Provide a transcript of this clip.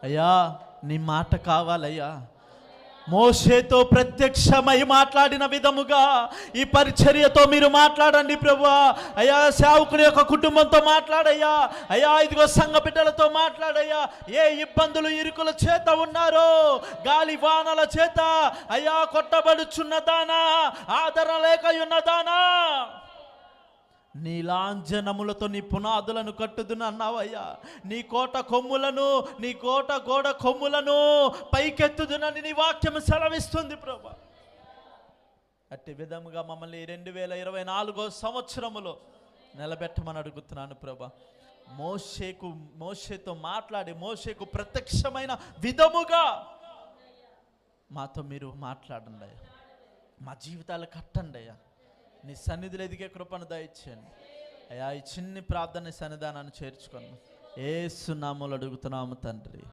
అయ్యా నీ మాట కావాలయ్యా. మోషేతో ప్రత్యక్షమై మాట్లాడిన విధముగా ఈ పరిచర్యతో మీరు మాట్లాడండి ప్రభువా. అయ్యా సేవకుని యొక్క కుటుంబంతో మాట్లాడయ్యా. అయ్యా ఇదిగో సంఘ బిడ్డలతో మాట్లాడయ్యా. ఏ ఇబ్బందులు ఇరుకుల చేత ఉన్నారో, గాలి వానల చేత అయ్యా కొట్టబడుచున్నదానా, ఆదరణ లేక ఉన్నదానా, నీ లాంఛనములతో నీ పునాదులను కట్టుదును అన్నావయ్యా. నీ కోట కొమ్ములను, నీ కోట గోడ కొమ్ములను పైకెత్తుదునని నీ వాక్యం సెలవిస్తుంది ప్రభా. అట్టి విధముగా మమ్మల్ని 2024 సంవత్సరములో నిలబెట్టమని అడుగుతున్నాను ప్రభా. మోషేతో మాట్లాడి మోషేకు ప్రత్యక్షమైన విధముగా మాతో మీరు మాట్లాడండి అయ్యా. మా జీవితాలు కట్టండి అయ్యా. నీ సన్నిధిలో ఎదిగే కృపను దయచేయండి అయ్యా. ఈ చిన్ని ప్రార్థన సన్నిధానాన్ని చేర్చుకోండి. యేసు నామములో అడుగుతున్నాము తండ్రి.